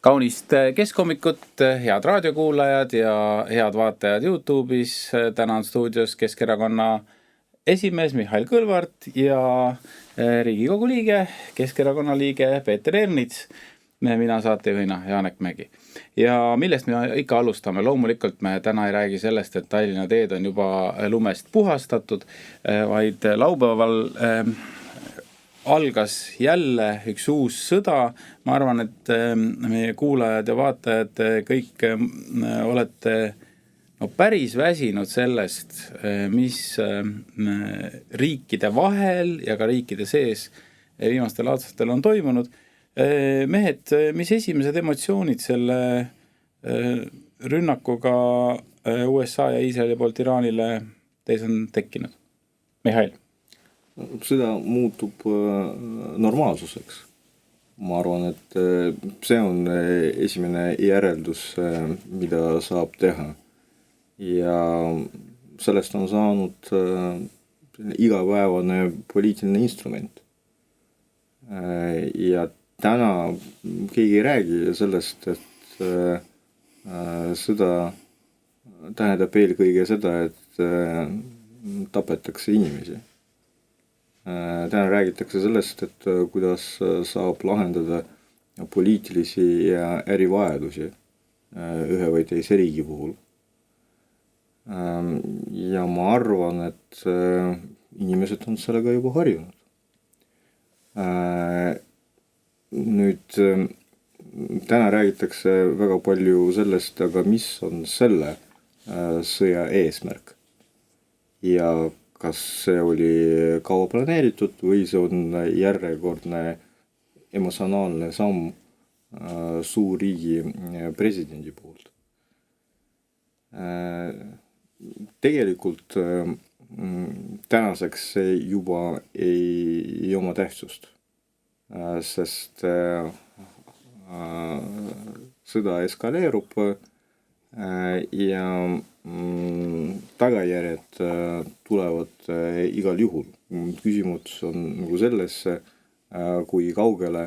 Kaunist keskhommikut, head raadiokuulajad ja head vaatajad YouTube'is. Täna on stuudios Keskerakonna esimees Mihhail Kõlvart ja Riigikogu liige, Keskerakonna liige Peeter Ernits. Mina saatejuhina Janek Mägi. Ja millest me ikka alustame? Loomulikult me täna ei räägi sellest, et Tallinna teed on juba lumest puhastatud, vaid laupäeval algas jälle üks uus sõda. Ma arvan, et meie kuulajad ja vaatajad kõik olete päris väsinud sellest, mis riikide vahel ja ka riikide sees viimastel aastatel on toimunud. Mehed, mis esimesed emotsioonid selle rünnakuga USA ja Iisraeli poolt Iraanile teis on tekkinud? Mihhail? Seda muutub normaalsuseks. Ma arvan, et see on esimene järeldus, mida saab teha. Ja sellest on saanud igapäevane poliitiline instrument. Ja täna keegi ei räägi sellest, et sõda tähendab eelkõige seda, et tapetakse inimesi. Täna räägitakse sellest, et kuidas saab lahendada poliitilisi ja ärivajadusi ühe või teise riigi puhul. Ja ma arvan, et inimesed on sellega juba harjunud. Nüüd täna räägitakse väga palju sellest, aga mis on selle sõja eesmärk ja kas see oli kaua planeeritud või see on järjekordne emotsionaalne samm suurriigi presidendi poolt. Tegelikult tänaseks see juba ei oma tähtsust, sest sõda eskaleerub ja tagajärjed tulevad igal juhul. Küsimus on nagu selles, kui kaugele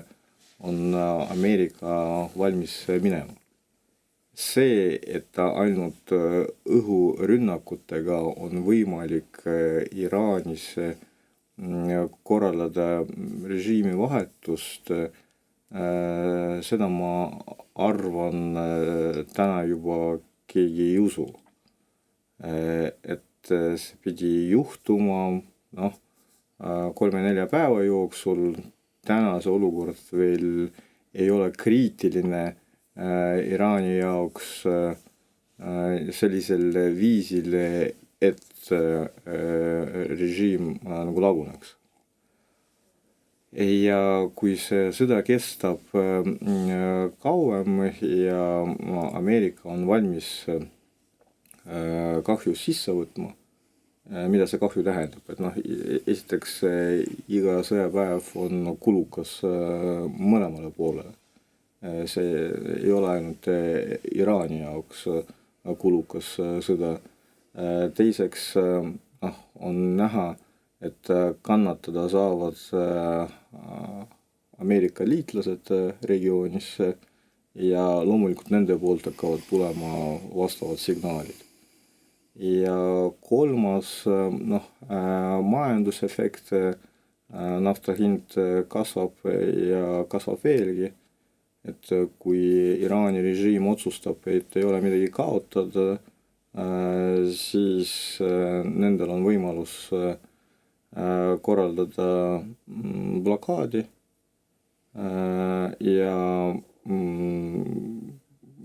on Ameerika valmis minema. See, et ainult õhurünnakutega on võimalik Iraanis korraldada režiimi vahetust, seda ma arvan täna juba keegi ei usu. Et see pidi juhtuma 3-4 päeva jooksul. Täna see olukord veel ei ole kriitiline Iraani jaoks sellisel viisil, et režiim nagu laguneks. Ja kui see sõda kestab kauem ja Ameerika on valmis kahju sisse võtma, mida see kahju tähendab? Et esiteks iga sõjapäev on kulukas mõlemale poolele. See ei ole ainult Iraani jaoks kulukas sõda. Teiseks on näha, et kannatada saavad Ameerika liitlased regioonis ja loomulikult nende poolt hakkavad tulema vastavad signaalid. Ja kolmas majandusefekt, nafta hind kasvab ja kasvab veelgi, et kui Iraani režiim otsustab, et ei ole midagi kaotada, siis nendel on võimalus korraldada blokaadi ja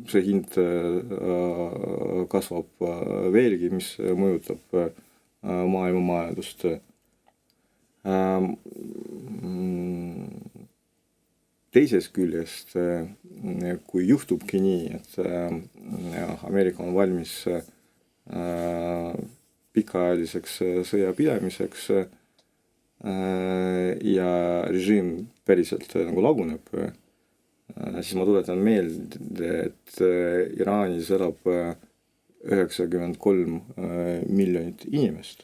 see hind kasvab veelgi, mis mõjutab maailma majandust. Teisest küljest, kui juhtubki nii, et Ameerika on valmis pikaajaliseks sõjapidamiseks ja režiim päriselt nagu laguneb, siis ma tuletan meelde, et Iraanis elab 93 miljonit inimest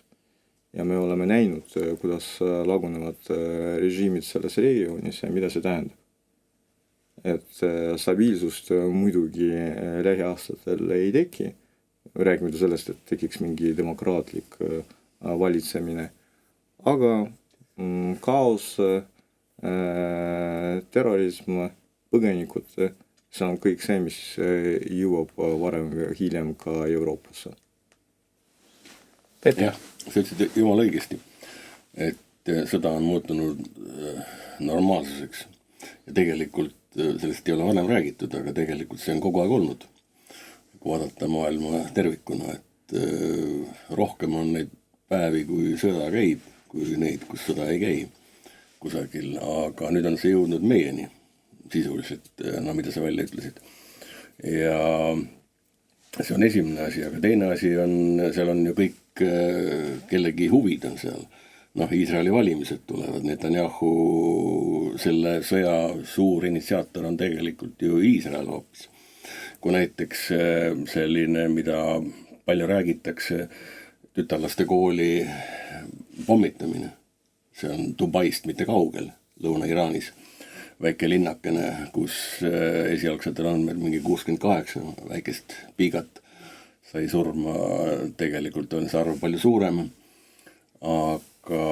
ja me oleme näinud, kuidas lagunevad režiimid selles regioonis ja mida see tähendab. et stabiilsust muidugi lähiaastatel ei teki, räägime sellest, et tekiks mingi demokraatlik valitsemine, aga kaos, terrorism, põgenikud, see on kõik see, mis jõuab varem või hiljem ka Euroopasse. Jah, sa ütlesid jumala õigesti, et sõda on muutunud normaalsuseks ja tegelikult sellest ei ole varem räägitud, aga tegelikult see on kogu aeg olnud. Kui vaadata maailma tervikuna, et rohkem on neid päevi, kui sõda käib, kui neid, kus sõda ei käi kusagil, aga nüüd on see jõudnud meieni sisuliselt, mida sa välja ütlesid. Ja see on esimene asi, aga teine asi on, seal on ju kõik kellegi huvid on seal. Iisraeli valimised tulevad, Netanyahu selle sõja suur initsiaator on tegelikult ju Iisrael hoopis. Kui näiteks selline, mida palju räägitakse, tütarlaste kooli pommitamine, see on Dubaist mitte kaugel, Lõuna-Iraanis, väike linnakene, kus esialgsetel on meil mingi 68 väikest piigat sai surma, tegelikult on see arv palju suurem, aga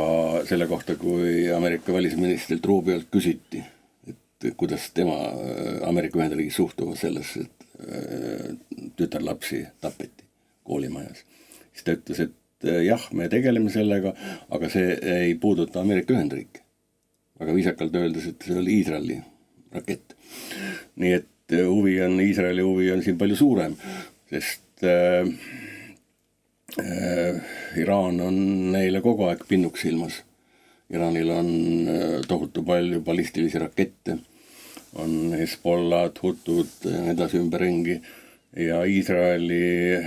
selle kohta, kui Ameerika välisministrilt Rubiolt küsiti, et kuidas tema Ameerika Ühendriigis suhtuvad sellesse, et tütarlapsi tapeti koolimajas, siis ta ütles, et jah, me tegeleme sellega, aga see ei puuduta Ameerika Ühendriiki. Aga viisakalt öeldes, et see oli Iisraeli rakett. Nii et Iisraeli huvi on siin palju suurem, sest Iraan on neile kogu aeg pinnuks ilmas. Iraanil on tohutu palju ballistilisi rakette, on Hezbollah, Hutud, edasi ümberringi ja Iisraeli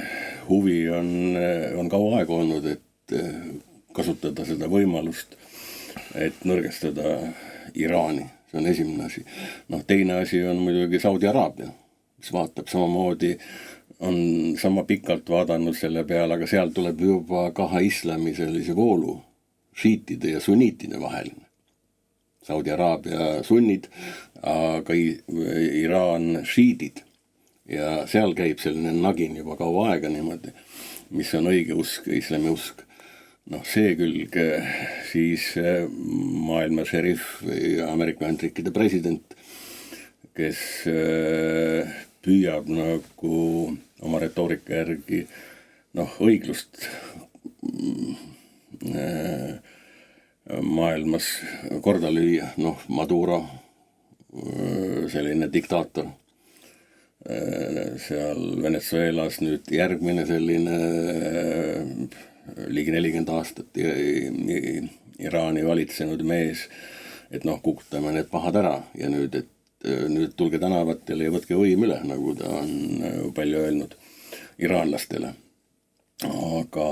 huvi on kaua aega olnud, et kasutada seda võimalust, et nõrgestada Iraani. See on esimene asi. Teine asi on muidugi Saudi Araabia, mis vaatab samamoodi, on sama pikalt vaadanud selle peale, aga seal tuleb juba kahe islami sellise voolu, šiitide ja sunniitide vaheline. Saudi Araabia sunnid, aga Iraan šiidid. Ja seal käib selline nagin juba kaua aega niimoodi, mis on õige usk, islami usk. See külg siis maailma šerif ja Ameerika Ühendriikide president, kes püüab nagu oma retoorika järgi õiglust maailmas korda lüüa. Maduro, selline diktaator seal Venezuelas, nüüd järgmine selline ligi 40 aastat Iraani valitsenud mees, et kukutame need pahad ära ja nüüd tulge tänavatele ja võtke võim üle, nagu ta on palju öelnud iraanlastele. Aga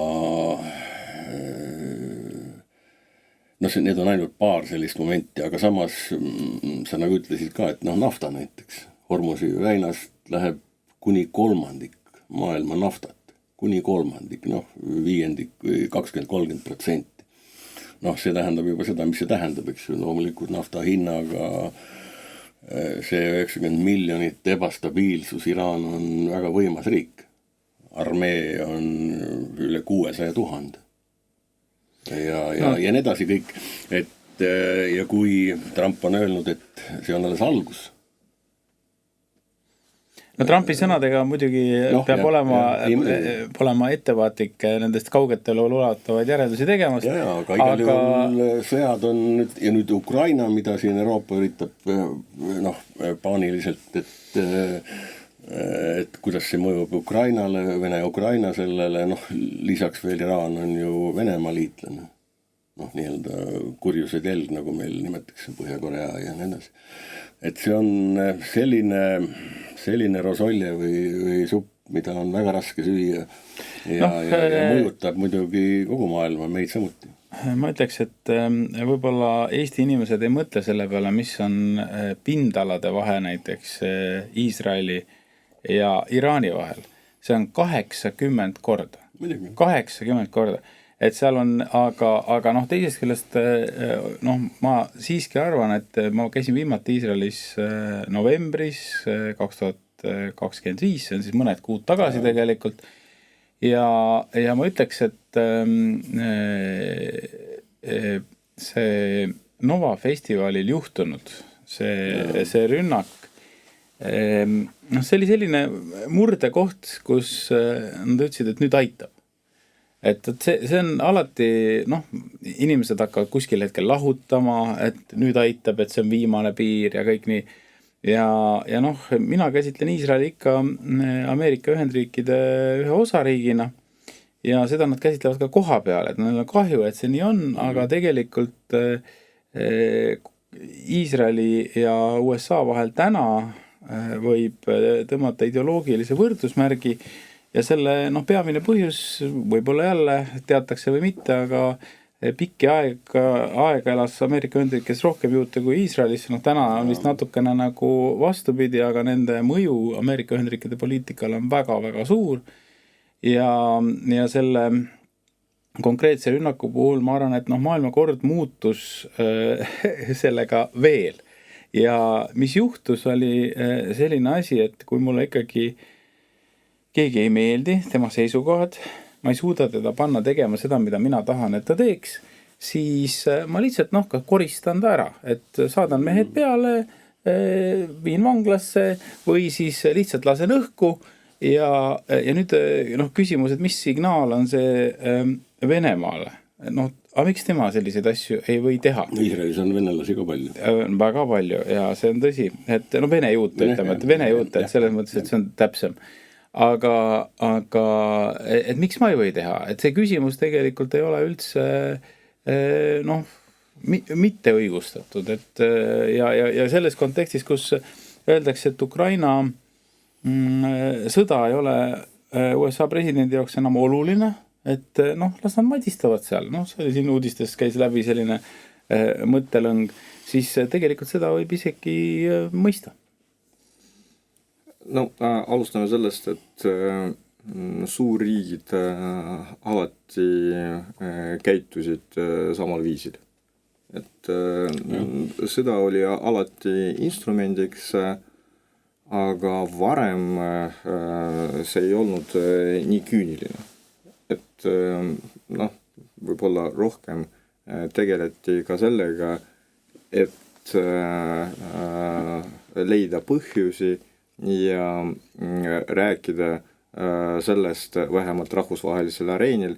need on ainult paar sellist momenti, aga samas sa nagu ütlesid ka, et nafta näiteks, Hormuzi väinast läheb kuni 1/3 maailma naftat. Kuni 1/3, viiendik või 20-30%. See tähendab juba seda, mis see tähendab, eks ju, loomulikult nafta hinnaga see 90 miljonit ebastabiilsus, Iraan on väga võimas riik. Armee on üle 600 000. Ja nii edasi kõik, ja kui Trump on öelnud, et see on alles algus. Trumpi sõnadega muidugi peab olema ettevaatik nendest kaugetele ulatavaid järeldusi tegemast. Aga igal juhul sõjad on nüüd Ukraina, mida siin Euroopa üritab paaniliselt, et kuidas see mõjub Ukrainale, Vene-Ukraina sellele, lisaks veel Iraan on ju Venemaa liitlane. Nii-öelda kurjuse telg, nagu meil nimetakse Põhja-Korea ja nii edasi. Et see on selline rosolje või supp, mida on väga raske süüa ja mõjutab muidugi kogu maailma, meid samuti. Ma ütleks, et võib-olla Eesti inimesed ei mõtle selle peale, mis on pindalade vahe näiteks Iisraeli ja Iraani vahel. See on 80 korda. 80 korda. et seal on, aga noh, teisest küljest noh, ma siiski arvan, et ma käisin viimati Iisraelis novembris 2025, see on siis mõned kuud tagasi tegelikult, ja ma ütleks, et see Nova festivalil juhtunud, see rünnak, noh, see oli selline murdekoht, kus nad ütlesid, et nüüd aitab. Et see on alati, noh, inimesed hakkavad kuskil hetkel lahutama, et nüüd aitab, et see on viimane piir ja kõik nii. Ja noh, mina käsitlen Iisraeli ikka Ameerika Ühendriikide ühe osariigina ja seda nad käsitlevad ka koha peal, et neil on kahju, et see nii on, aga tegelikult Iisraeli ja USA vahel täna võib tõmmata ideoloogilise võrdusmärgi ja selle peamine põhjus võib-olla jälle teatakse või mitte, aga pikki aega elas Ameerika Ühendriikides rohkem juute kui Iisraelis, täna on vist natukene nagu vastupidi, aga nende mõju Ameerika Ühendriikide poliitikale on väga-väga suur ja selle konkreetse rünnaku puhul ma arvan, et maailmakord muutus sellega veel. Ja mis juhtus, oli selline asi, et kui mulle ikkagi keegi ei meeldi, tema seisukohad, ma ei suuda teda panna tegema seda, mida mina tahan, et ta teeks, siis ma lihtsalt koristan ta ära, et saadan mehed peale, viin vanglasse või siis lihtsalt lasen õhku ja nüüd küsimus, et mis signaal on see Venemaale? Aga miks tema selliseid asju ei või teha? Iisraelis on venelasi ka palju. Väga palju ja see on tõsi, et vene juute, ütleme, et vene juute, et selles mõttes, et see on täpsem. Aga et miks ma ei või teha? Et see küsimus tegelikult ei ole üldse mitte õigustatud. Et, ja selles kontekstis, kus öeldakse, et Ukraina sõda ei ole USA presidendi jaoks enam oluline, et las nad madistavad seal. See oli siin uudistes käis läbi selline mõttelõng, siis tegelikult seda võib isegi mõista. Alustame sellest, et suurriigid alati käitusid samal viisil. Et sõda oli alati instrumendiks, aga varem see ei olnud nii küüniline. Et võib-olla rohkem tegeleti ka sellega, et leida põhjusi ja rääkida sellest vähemalt rahvusvahelisel areenil,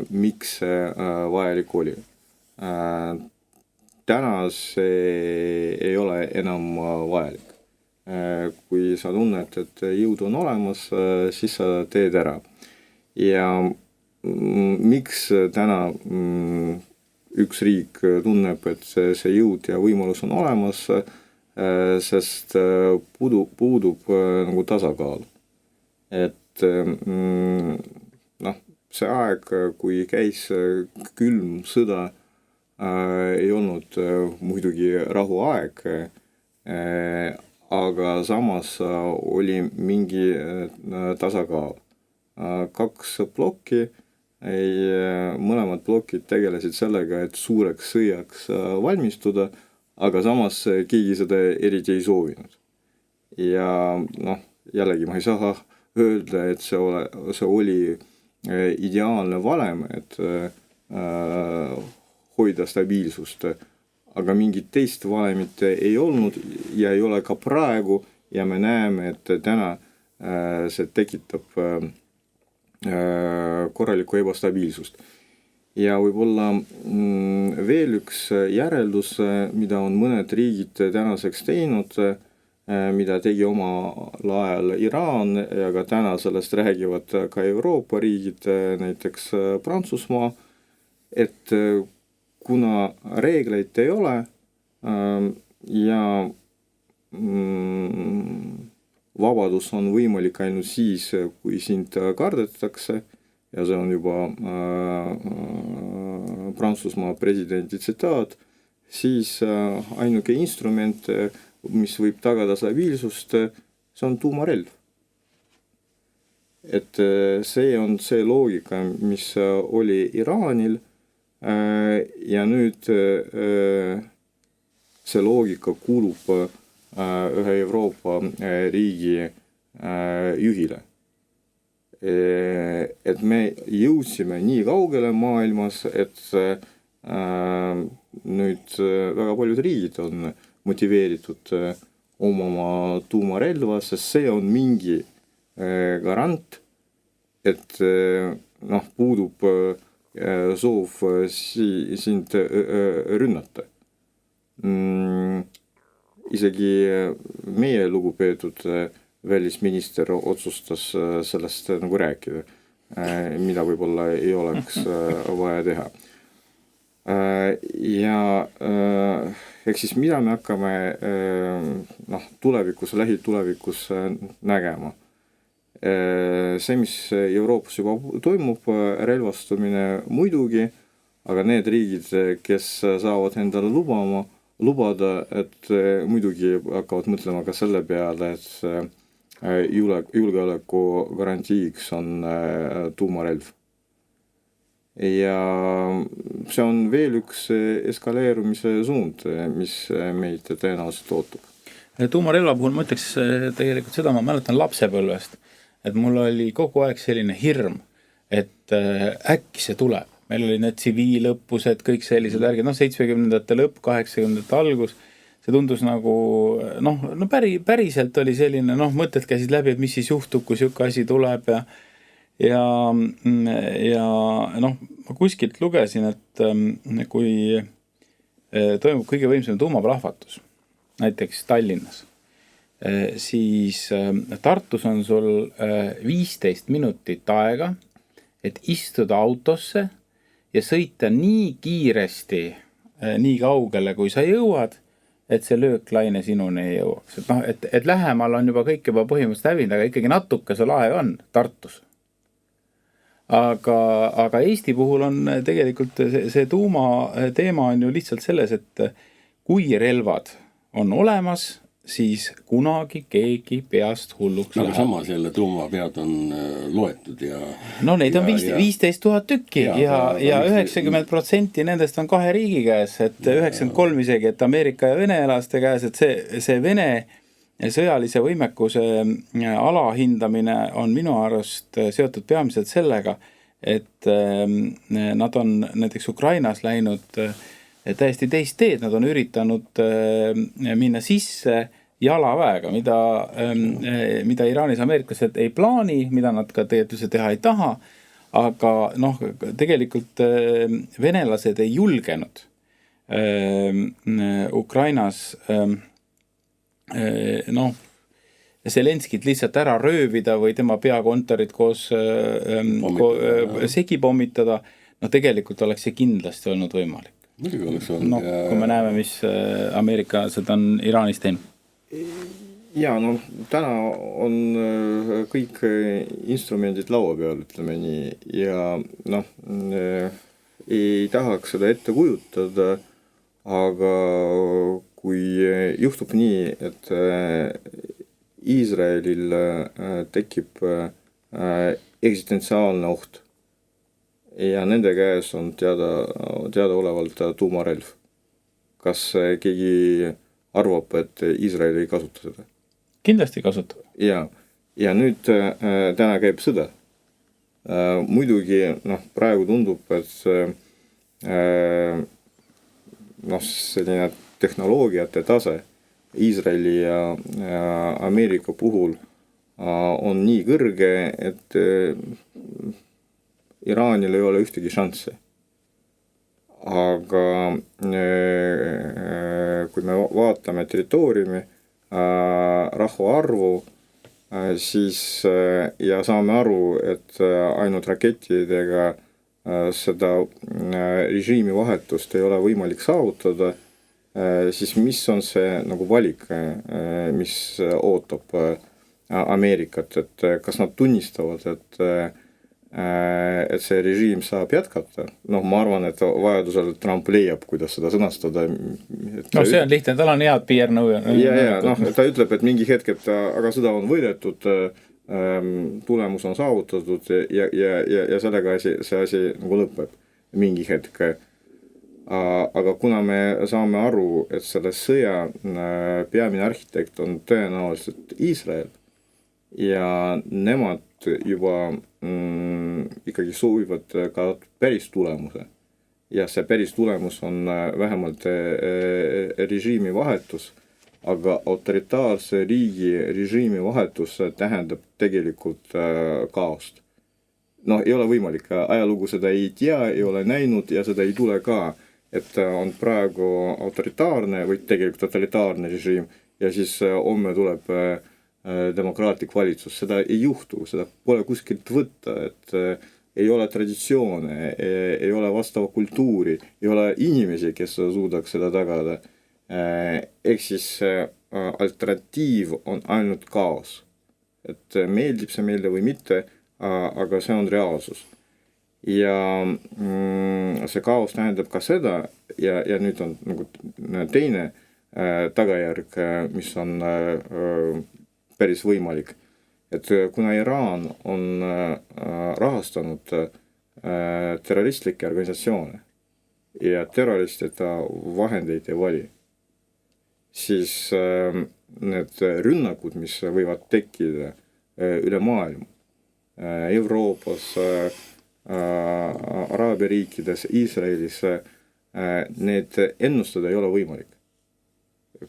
miks see vajalik oli. Täna see ei ole enam vajalik. Kui sa tunned, et jõud on olemas, siis sa teed ära. Ja miks täna üks riik tunneb, et see jõud ja võimalus on olemas, sest puudub nagu tasakaal. Et see aeg, kui käis külm sõda, ei olnud muidugi rahuaeg, aga samas oli mingi tasakaal. Kaks plokki, mõlemad plokid tegelesid sellega, et suureks sõjaks valmistuda, aga samas keegi seda eriti ei soovinud. Ja jällegi ma ei saa öelda, et see oli ideaalne valem, et hoida stabiilsust, aga mingit teist valemit ei olnud ja ei ole ka praegu ja me näeme, et täna see tekitab korralikku ebastabiilsust. Ja võib-olla veel üks järeldus, mida on mõned riigid tänaseks teinud, mida tegi omal ajal Iraan ja ka täna sellest räägivad ka Euroopa riigid, näiteks Prantsusmaa, et kuna reegleid ei ole ja vabadus on võimalik ainult siis, kui sind kardetakse ja see on juba Prantsusmaa presidendi tsitaat, siis ainuke instrument, mis võib tagada stabiilsust, see on tuumarelv. et see on see loogika, mis oli Iraanil ja nüüd see loogika kuulub ühe Euroopa riigi juhile. Et me jõudsime nii kaugele maailmas, et nüüd väga paljud riigid on motiveeritud omama tuumarelva, sest see on mingi garant, et puudub soov sind rünnata. Isegi meie lugupeetud välisminister otsustas sellest nagu rääkida, mida võib-olla ei oleks vaja teha. Ja ehk siis mida me hakkame tulevikus, lähitulevikus nägema. See, mis Euroopas juba toimub, relvastumine muidugi, aga need riigid, kes saavad endale lubada, et muidugi hakkavad mõtlema ka selle peale, et julgeoleku garantiiks on tuumarelv. Ja see on veel üks eskaleerumise suund, mis meid tõenäoliselt ootab. Tuumarelva puhul ma ütleks tegelikult seda, ma mäletan lapsepõlvest, et mul oli kogu aeg selline hirm, et äkki see tuleb. Meil oli need tsiviilõppused, kõik sellised ärgid, 70ndate lõpp, 80ndate algus, see tundus nagu, päriselt oli selline, mõtted käisid läbi, et mis siis juhtub, kui siuke asi tuleb ja ma kuskilt lugesin, et kui toimub kõige võimsam tuumaplahvatus, näiteks Tallinnas, siis Tartus on sul 15 minutit aega, et istuda autosse ja sõita nii kiiresti, nii kaugele, kui sa jõuad, et see lööklaine sinuni ei jõuaks. Et lähemal on juba kõik juba põhimõtteliselt hävinud, aga ikkagi natuke sul aega on Tartus. Aga Eesti puhul on tegelikult see tuuma teema on ju lihtsalt selles, et kui relvad on olemas, siis kunagi keegi peast hulluks läheb. Aga samas jälle tuumapead on loetud ja... neid on 15 000 tükki ja 90% nendest on kahe riigi käes, et 93 isegi, et Ameerika ja venelaste käes, et see Vene sõjalise võimekuse alahindamine on minu arust seotud peamiselt sellega, et nad on näiteks Ukrainas läinud täiesti teist teed, nad on üritanud minna sisse jalaväega, mida Iraanis ameeriklased ei plaani, mida nad ka tegelikult teha ei taha, aga tegelikult venelased ei julgenud Ukrainas Zelenskit lihtsalt ära röövida või tema peakontorit koos segi pommitada, tegelikult oleks see kindlasti olnud võimalik. Kui me näeme, mis ameeriklased on Iraanis teinud. Ja, täna on kõik instrumendid laua peal, ütleme nii, ja ei tahaks seda ette kujutada, aga kui juhtub nii, et Iisraelil tekib eksistentsiaalne oht ja nende käes on teadaolevalt tuumarelv. Kas keegi arvab, et Iisrael ei kasuta seda? Kindlasti kasutab. Ja nüüd täna käib sõda. Muidugi praegu tundub, et selline tehnoloogiate tase Iisraeli ja Ameerika puhul on nii kõrge, et Iraanil ei ole ühtegi šanssi. Aga kui me vaatame territooriumi, rahvaarvu, siis ja saame aru, et ainult rakettidega seda režiimi vahetust ei ole võimalik saavutada, siis mis on see nagu valik, mis ootab Ameerikat, et kas nad tunnistavad, et see režiim saab jätkata. Ma arvan, et vajadusel Trump leiab, kuidas seda sõnastada. See on lihtne, tal on head PR-nõu. Ta ütleb, et mingi hetk, aga sõda on võidetud, tulemus on saavutatud ja sellega see asi nagu lõpeb mingi hetk. Aga kuna me saame aru, et selle sõja peamine arhitekt on tõenäoliselt Iisrael ja nemad juba ikkagi soovivad ka päris tulemuse ja see päris tulemus on vähemalt režiimi vahetus, aga autoritaarse riigi režiimi vahetus tähendab tegelikult kaost. Ei ole võimalik, ajalugu seda ei tea, ei ole näinud ja seda ei tule ka, et on praegu autoritaarne või tegelikult totalitaarne režiim ja siis homme tuleb demokraatlik valitsus. Seda ei juhtu, seda pole kuskilt võtta, et ei ole traditsioone, ei ole vastava kultuuri, ei ole inimesi, kes suudaks seda tagada. Ehk siis alternatiiv on ainult kaos. Et meeldib see meelde või mitte, aga see on reaalsus. Ja see kaos tähendab ka seda, ja nüüd on nagu teine tagajärg, mis on päris võimalik. Et kuna Iraan on rahastanud terroristlikke organisatsioone ja terroristide vahendeid ei vali, siis need rünnakud, mis võivad tekkida üle maailma, Euroopas, Araabia riikides, Iisraelis, need ennustada ei ole võimalik,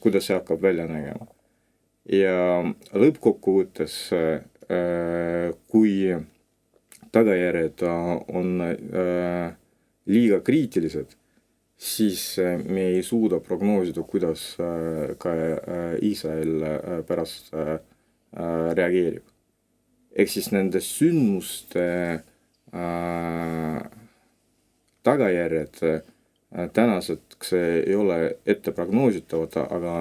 kuidas see hakkab välja nägema. Ja lõppkokkuvõttes, kui tagajärjed on liiga kriitilised, siis me ei suuda prognoosida, kuidas ka Iisrael pärast reageerib. Ehk siis nende sündmuste tagajärjed tänaseks ei ole ette prognoositavad, aga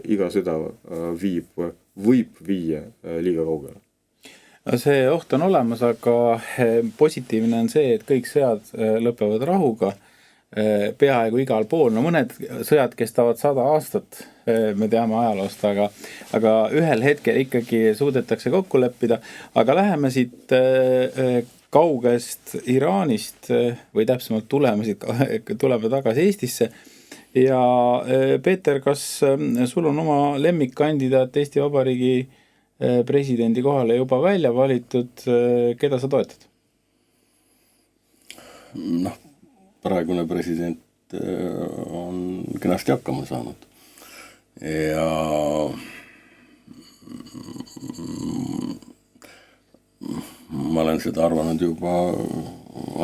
iga sõda võib viia liiga kaugele. See oht on olemas, aga positiivne on see, et kõik sõjad lõpevad rahuga peaaegu igal pool. Mõned sõjad kestavad 100 aastat, me teame ajaloost, aga ühel hetkel ikkagi suudetakse kokku leppida. Aga läheme siit kaugest Iraanist või täpsemalt tuleme tagasi Eestisse. Ja Peeter, kas sul on oma lemmikkandidaat Eesti Vabariigi presidendi kohale juba välja valitud, keda sa toetad? Praegune president on kenasti hakkama saanud ja ma olen seda arvanud juba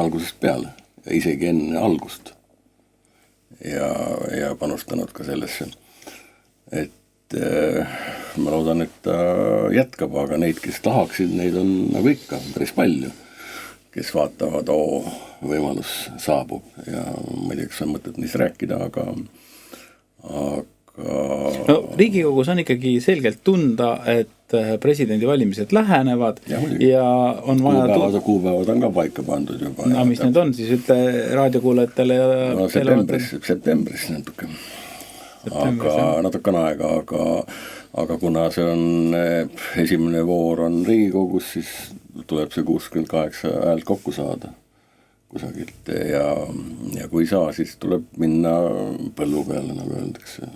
algusest peale, isegi enne algust ja panustanud ka sellesse, et ma loodan, et ta jätkab, aga neid, kes tahaksid, neid on nagu ikka päris palju, kes vaatavad, võimalus saabub ja ma ei tea, kas on mõtet neist rääkida, aga Riigikogus on ikkagi selgelt tunda, et presidendi valimised lähenevad ja on vaja... Kuupäevad on ka paika pandud juba. Mis need on siis, ütle raadiokuulajatele ja... Septembris natuke. Natukene aega, aga kuna see on esimene voor on Riigikogus, siis tuleb see 68 häält kokku saada kusagilt ja kui saa, siis tuleb minna põllu peale, nagu öeldakse.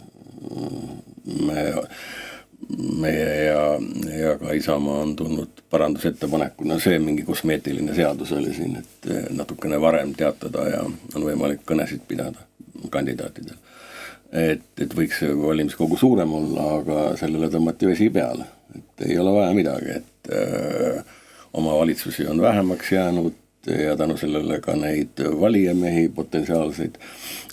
Meie ja ka Isamaa on tulnud parandusettepanekuna, see mingi kosmeetiline seadus oli siin, et natukene varem teatada ja on võimalik kõnesid pidada kandidaatidel. Et võiks valimiskogu suurem olla, aga sellele tõmmati vesi peale. Et ei ole vaja midagi, et oma valitsusi on vähemaks jäänud ja tänu sellele ka neid valijamehi potentsiaalseid,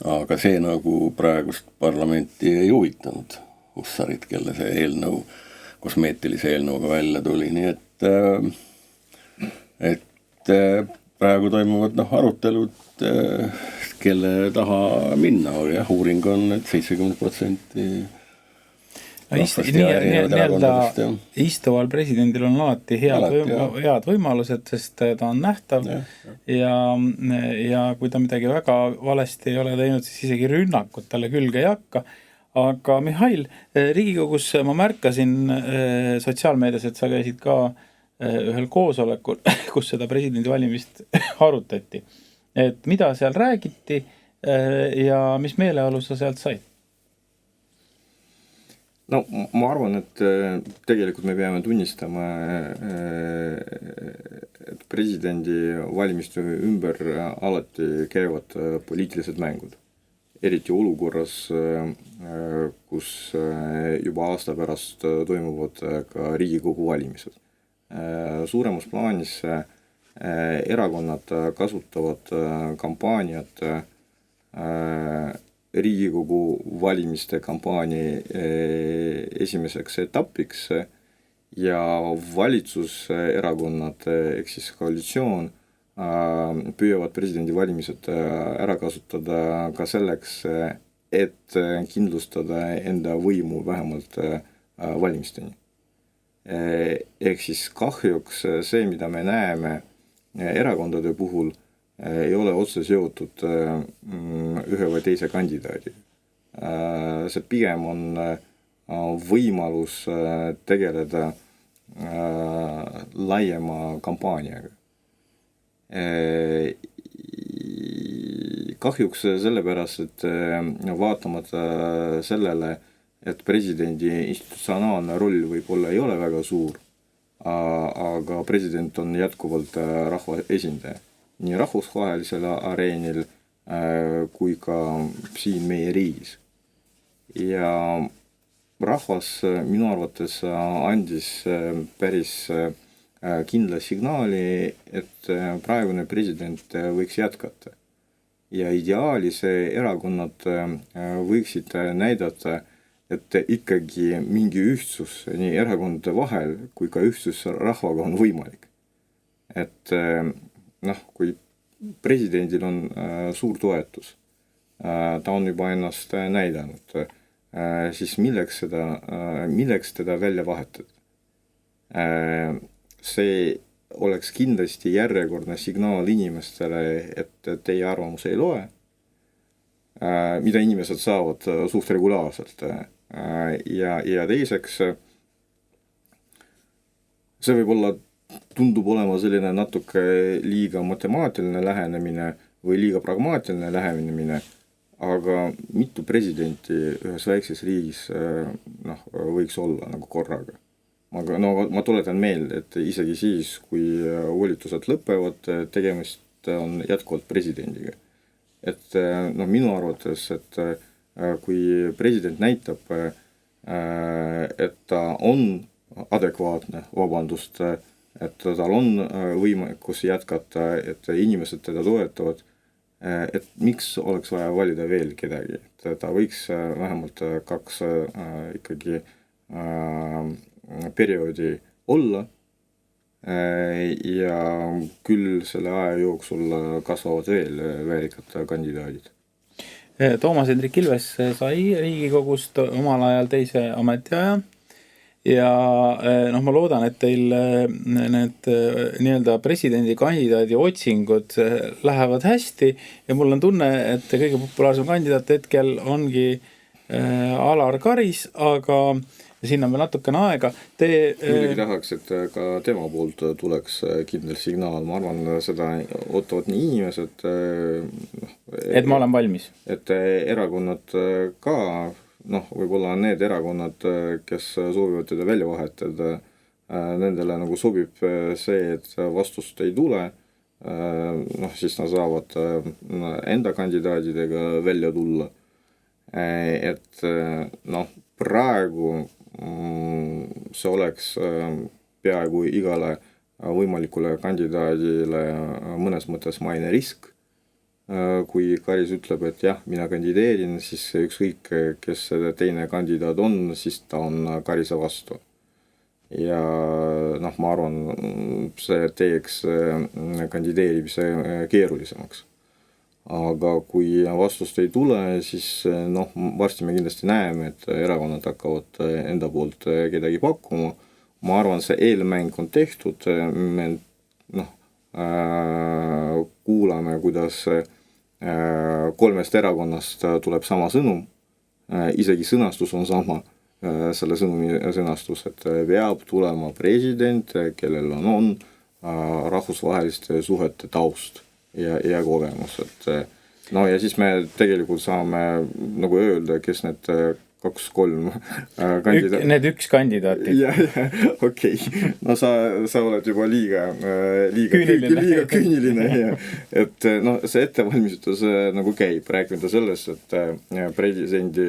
aga see nagu praegust parlamenti ei huvitanud Hussarit, kelle see eelnõu, kosmeetilise eelnõuga välja tuli, nii et praegu toimuvad arutelud, kelle taha minna, jah, uuring on, et 70% istuval presidendil on alati head võimalused, sest ta on nähtav ja kui ta midagi väga valesti ei ole teinud, siis isegi rünnakut talle külge ei hakka, aga Mihhail, Riigikogus ma märkasin sotsiaalmeedias, et sa käisid ka ühel koosolekul, kus seda presidendivalimist arutati. Et mida seal räägiti ja mis meeleolu sa sealt said? No ma arvan, et tegelikult me peame tunnistama, et presidendi valimiste ümber alati käivad poliitilised mängud. Eriti olukorras, kus juba aasta pärast toimuvad ka Riigikogu valimised. Suuremas plaanis erakonnad kasutavad kampaaniat Riigikogu valimiste kampaania esimeseks etapiks ja valitsuserakonnad ehk siis koalitsioon püüavad presidendivalimised ära kasutada ka selleks, et kindlustada enda võimu vähemalt valimisteni. Ehk siis kahjuks see, mida me näeme erakondade puhul, ei ole otse seotud ühe või teise kandidaadi. See pigem on võimalus tegeleda laiema kampaaniaga. Kahjuks sellepärast, et vaatamata sellele, et presidendi institutsionaalne roll võib-olla ei ole väga suur, aga president on jätkuvalt rahva esindaja. Nii rahvusvahelisel areenil kui ka siin meie riigis. Ja rahvas minu arvates andis päris kindla signaali, et praegune president võiks jätkata. Ja ideaalis erakonnad võiksid näidata, et ikkagi mingi ühtsus nii erakondade vahel kui ka ühtsus rahvaga on võimalik. Et kui presidendil on suur toetus, ta on juba ennast näidanud, siis milleks teda välja vahetada? See oleks kindlasti järjekordne signaal inimestele, et teie arvamus ei loe, mida inimesed saavad suht regulaarselt. Ja teiseks, see võib-olla tundub olema selline natuke liiga matemaatiline lähenemine või liiga pragmaatiline lähenemine, aga mitu presidenti ühes väikses riigis võiks olla nagu korraga. Ma tuletan meelde, et isegi siis, kui volitused lõpevad, tegemist on jätkuvalt presidendiga. Et minu arvates, et kui president näitab, et ta on adekvaatne, et tal on võimekus jätkata, et inimesed teda toetavad, et miks oleks vaja valida veel kedagi, et ta võiks vähemalt 2 ikkagi perioodi olla ja küll selle aja jooksul kasvavad veel väärikad kandidaadid. Toomas Hendrik Ilves sai Riigikogust omal ajal teise ametiaja ja ma loodan, et teil need nii-öelda presidendikandidaadi otsingud lähevad hästi ja mul on tunne, et kõige populaarsem kandidaat hetkel ongi Alar Karis, aga siin on veel natukene aega. Muidugi tahaks, et ka tema poolt tuleks kindel signaal. Ma arvan, seda ootavad nii inimesed, et ma olen valmis. Et erakonnad ka, võib-olla need erakonnad, kes soovivad teda välja vahetada, nendele nagu sobib see, et vastust ei tule, siis nad saavad enda kandidaadidega välja tulla. Et praegu see oleks peaaegu igale võimalikule kandidaadile mõnes mõttes maine risk. Kui Karis ütleb, et jah, mina kandideerin, siis ükskõik, kes teine kandidaat on, siis ta on Karise vastu. Ja ma arvan, see teeks kandideerimise keerulisemaks. Aga kui vastust ei tule, siis varsti me kindlasti näeme, et erakonnad hakkavad enda poolt kedagi pakkuma. Ma arvan, see eelmäng on tehtud, me kuulame, kuidas 3 erakonnast tuleb sama sõnum, isegi sõnastus on sama, selle sõnumi sõnastus, et peab tulema president, kellel on rahvusvaheliste suhete taust ja kogemus, et no ja siis me tegelikult saame nagu öelda, kes need 2-3 kandidaat. Need üks kandidaati. Okei. No sa oled juba liiga küüniline. Et no see ettevalmistus nagu käib, rääkida sellest, et presidendi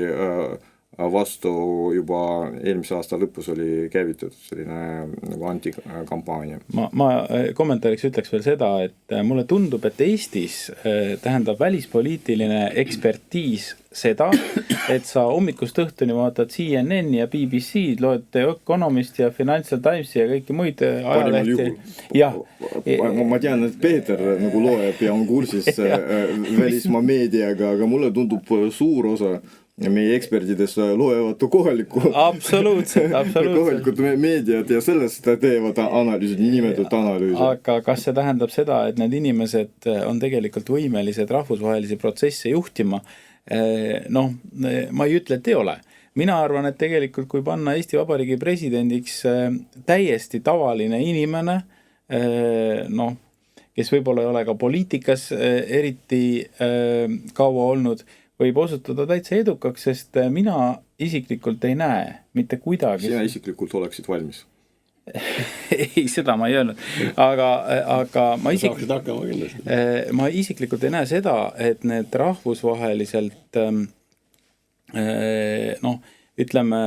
vastu juba eelmise aasta lõpus oli käivitatud selline nagu antikampaania. Ma kommentaariks ütleks veel seda, et mulle tundub, et Eestis tähendab välispoliitiline ekspertiis seda, et sa hommikust õhtuni vaatad CNN ja BBC, loed Economist ja Financial Timesi ja kõiki muid ajalehti. Ma tean, et Peeter nagu loeb ja on kursis välismaa meediaga, aga mulle tundub suur osa ja meie eksperdidest loevad kohaliku kohalikud meediad ja sellest teevad analüüsid, niinimetatud analüüsid. Aga kas see tähendab seda, et need inimesed on tegelikult võimelised rahvusvahelisi protsesse juhtima? Noh, ma ei ütle, et ei ole. Mina arvan, et tegelikult kui panna Eesti Vabariigi presidendiks täiesti tavaline inimene, noh, kes võib-olla ei ole ka poliitikas eriti kaua olnud, võib osutuda täitsa edukaks, sest mina isiklikult ei näe mitte kuidagi. Sina isiklikult oleksid valmis? Ei, seda ma ei öelnud. Aga ma isiklikult ei näe seda, et need rahvusvaheliselt noh, ütleme,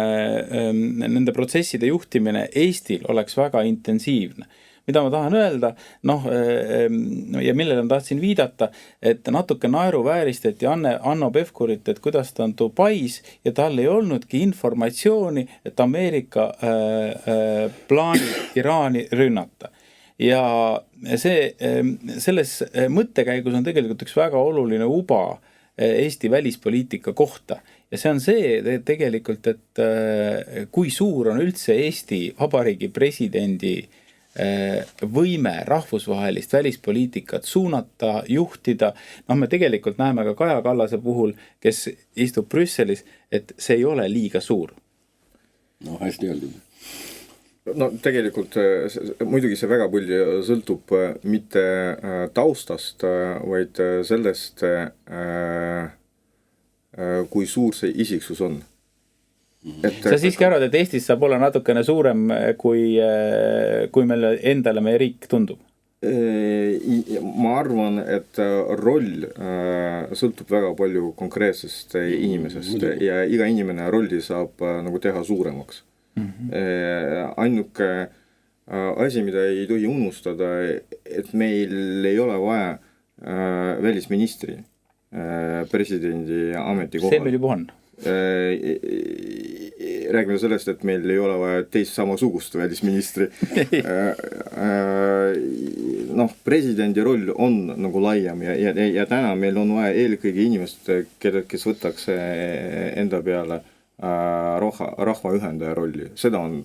nende protsesside juhtimine Eestil oleks väga intensiivne. Mida ma tahan öelda, noh, ja millele ma tahtsin viidata, et natuke naeruvääristati Hanno Pevkurit, et kuidas ta on Dubais ja tal ei olnudki informatsiooni, et Ameerika plaanib Iraani rünnata. Ja selles mõttekäigus on tegelikult üks väga oluline uba Eesti välispoliitika kohta. Ja see on see tegelikult, et kui suur on üldse Eesti Vabariigi presidendi võime rahvusvahelist välispoliitikat suunata, juhtida. Noh, me tegelikult näeme ka Kaja Kallase puhul, kes istub Brüsselis, et see ei ole liiga suur. No, hästi öeldud. No tegelikult muidugi see väga palju sõltub mitte taustast, vaid sellest, kui suur see isiksus on. Sa siiski arvad, et Eestis saab olla natukene suurem, kui meile endale meie riik tundub? Ma arvan, et roll sõltub väga palju konkreetsest inimesest ja iga inimene rolli saab nagu teha suuremaks. Ainuke asi, mida ei tohi unustada, et meil ei ole vaja välisministri presidendi ametikohal. See meil juba on. Räägime sellest, et meil ei ole vaja teist samasugust välisministri. Noh, presidendi roll on nagu laiem ja täna meil on vaja eelkõige inimest, kes võtaks enda peale rahva ühendaja rolli. Seda on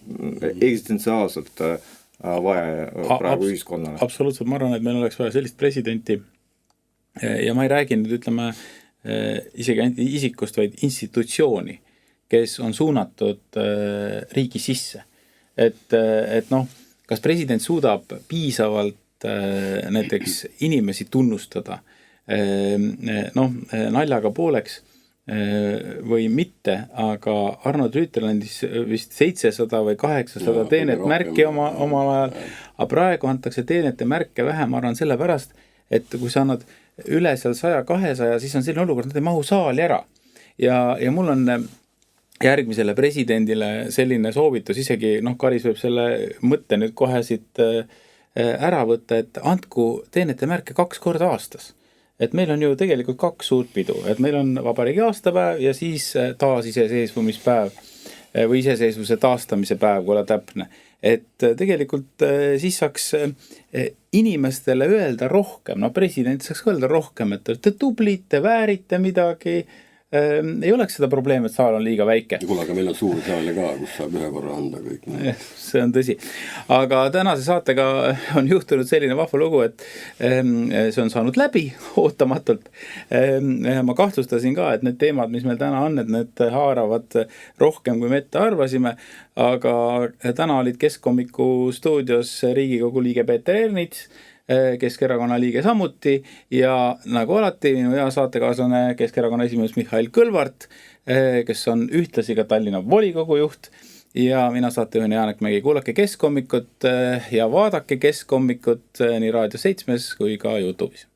eksistentsiaalselt vaja praegu ühiskonnale. Absoluutselt, ma arvan, et meil oleks vaja sellist presidenti ja ma ei räägi nüüd, ütleme, isegi ainult isikust, vaid institutsiooni, kes on suunatud riigi sisse. Et noh, kas president suudab piisavalt näiteks inimesi tunnustada, noh, naljaga pooleks või mitte, aga Arnold Rüütel andis vist 700 või 800 teenet märki omal ajal, aga praegu antakse teenete märke vähem, ma arvan sellepärast, et kui sa annad üle seal 100-200, siis on selline olukord, nad ei mahu saali ära. Ja mul on järgmisele presidendile selline soovitus, isegi noh, Karis võib selle mõtte nüüd kohe siit ära võtta, et andku teenete märke 2 korda aastas. Et meil on ju tegelikult 2 suurt pidu, et meil on vabariigi aastapäev ja siis taasiseseisvumispäev või iseseisvuse taastamise päev, kui olla täpne. Et tegelikult siis saaks inimestele öelda rohkem, no president saaks öelda rohkem, et te tublid, te väärite midagi, ei oleks seda probleemi, et saal on liiga väike. Ja kuule, aga meil on suur saal ka, kus saab ühe korra anda kõik. See on tõsi. Aga tänase saatega on juhtunud selline vahva lugu, et see on saanud läbi ootamatult. Ma kahtlustasin ka, et need teemad, mis meil täna on, et need haaravad rohkem, kui me ette arvasime, aga täna olid Keskhommiku stuudios Riigikogu liige Peeter Ernits, Keskerakonna liige samuti ja nagu alati minu hea saatekaaslane Keskerakonna esimees Mihhail Kõlvart, kes on ühtlasi ka Tallinna volikogu juht ja mina saatejuhina Janek Mägi. Kuulake Keskhommikut ja vaadake Keskhommikut nii Raadio 7 kui ka YouTube'is.